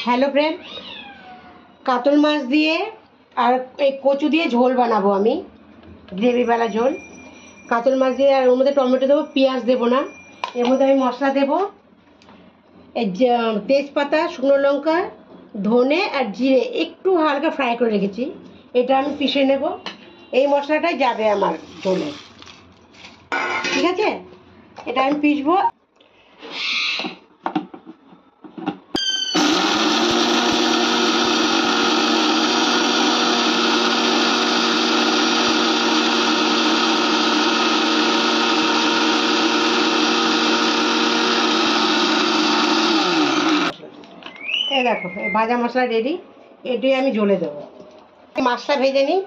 Hello friend, কাতল মাছ দিয়ে আর এই কচু দিয়ে ঝোল বানাবো আমি, গ্রেভিওয়ালা ঝোল। কাতল মাছ দিয়ে আর ওর মধ্যে টমেটো দেবো, পেঁয়াজ দেবো না। এর মধ্যে আমি মশলা দেবো, এই তেজপাতা, শুকনো লঙ্কা, ধনে আর জিরে একটু হালকা ফ্রাই করে রেখেছি, এটা আমি পিষে নেব। এই মশলাটাই যাবে আমার ঝোলে, ঠিক আছে? এটা আমি পিষবো। এই দেখো, এই ভাজা মশলা রেডি, এটাই আমি ঝোলে দেবো। মাছটা ভেজে নিই।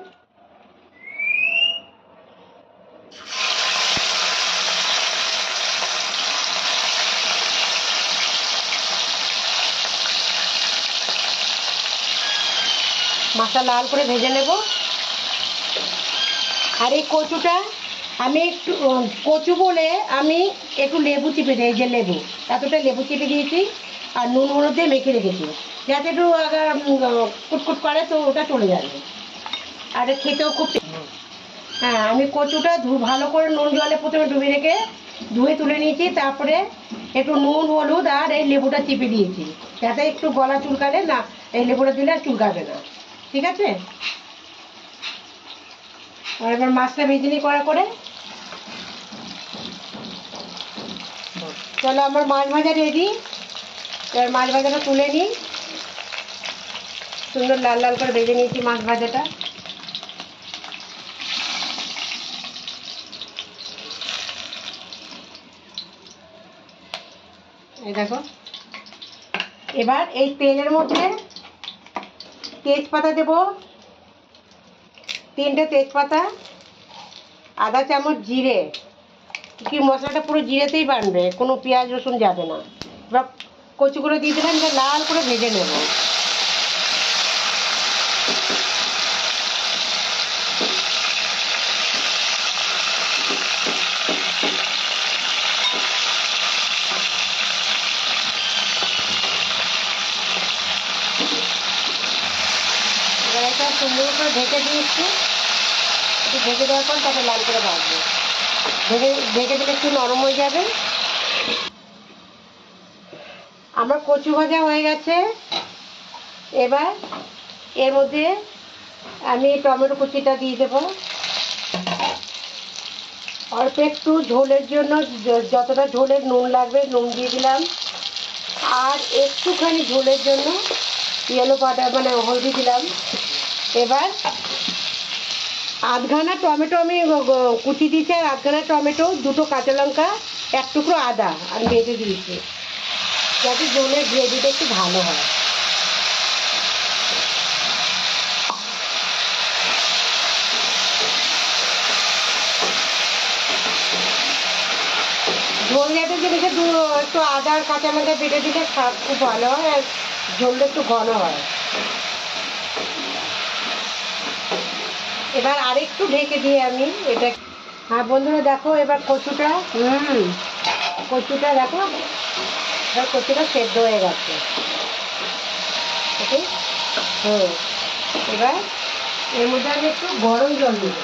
মাছটা লাল করে ভেজে নেব। আর এই কচুটা আমি একটু কচু বলে আমি একটু লেবু চিপে দিই, এই যে লেবু, এতটা লেবু চিপে দিয়েছি আর নুন হলুদ দিয়ে মেখে রেখেছি, যাতে একটু আগে কুটকুট করে তো ওটা চলে যাবে। আর খেতেও খুব, হ্যাঁ, আমি কচুটা ভালো করে নুন জলে প্রথমে ডুবে রেখে ধুয়ে তুলে নিয়েছি, তারপরে একটু নুন হলুদ আর এই লেবুটা চিপে দিয়েছি, যাতে একটু গলা চুলকালে না, এই লেবুটা দিলে আর চুলকাবে না, ঠিক আছে? আর এবার মাছটা ভেজে নিই কড়া করে। চলো, আমার মাছ ভাজা রেডি। এবার মাছ ভাজাটা তুলে নিই। সুন্দর লাল লাল করে ভেজে নিয়েছি মাছ ভাজাটা। এই দেখো, এবার এই তেলের মধ্যে তেজপাতা দেব, 3টে তেজপাতা, আধা চামচ জিরে, কি মশলাটা পুরো জিরেতেই বানবে, কোনো পেঁয়াজ রসুন যাবে না। এবার কচুগুলো দিয়ে দিলাম, এটা লাল করে ভেজে নেব। এবার একটা সুন্দর করে ঢেকে দিয়েছি, একটু ঢেকে দেওয়ার পর তাকে লাল করে ভাজবো। ঢেকে দিলে একটু নরম হয়ে যাবে। আমার কচু ভাজা হয়ে গেছে। এবার এর মধ্যে আমি টমেটো কুচিটা দিয়ে দেবো। অল্প একটু ঝোলের জন্য যতটা ঝোলের নুন লাগবে নুন দিয়ে দিলাম, আর একটুখানি ঝোলের জন্য ইয়েলো পাউডার মানে হলদি দিলাম। এবার আধখানা টমেটো আমি কুচি দিয়েছি, আর আধখানা টমেটো, 2টো কাঁচা লঙ্কা, 1 টুকরো আদা আমি বেটে দিয়েছি, যাতে ঝোলের গ্রেভিটা একটু ভালো হয়। ঝোল জাতীয় জিনিসে একটু আদা আর কাঁচা লঙ্কা বেটে দিলে স্বাদ খুব ভালো হয়, আর ঝোলটা একটু ঘন হয়। এবার আরেকটু ঢেকে দিয়ে আমি এটা, হ্যাঁ বন্ধুরা দেখো, এবার কচুটা দেখো, এবার কচুটা সেদ্ধ হয়ে গেছে, ওকে। এবার এর মধ্যে আমি একটু গরম জল দিব,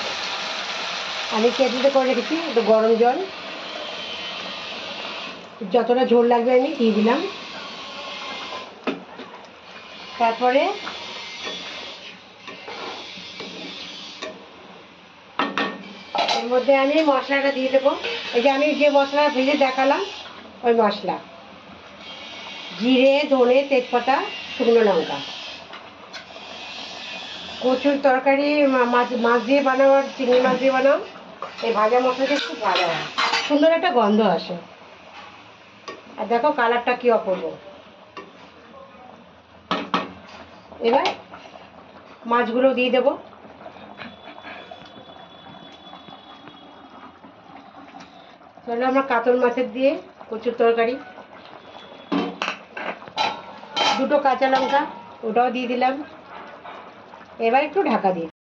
আমি কেটলিতে করে রেখেছি, একটু গরম জল, যতটা ঝোল লাগবে আমি দিয়ে দিলাম। তারপরে এর মধ্যে আমি মশলাটা দিয়ে দেবো, এই যে আমি যে মশলা ভেজে দেখালাম, ওই মশলা, জিরে, ধনে, তেজপাতা, শুকনো লঙ্কা। কচুর তরকারি মাছ দিয়ে বানাও আর চিংড়ি মাছ দিয়ে বানাও, এই ভাজা মশলাটা খুব ভালো হয়, সুন্দর একটা গন্ধ আসে। আর দেখো কালারটা কি অপূর্ব। এবার মাছগুলো দিয়ে দেবো। তাহলে আমরা কাতল মাছের দিয়ে কচুর তরকারি, 2টো কাঁচা লঙ্কা ওটাও দিয়ে দিলাম। এবার একটু ঢাকা দিই।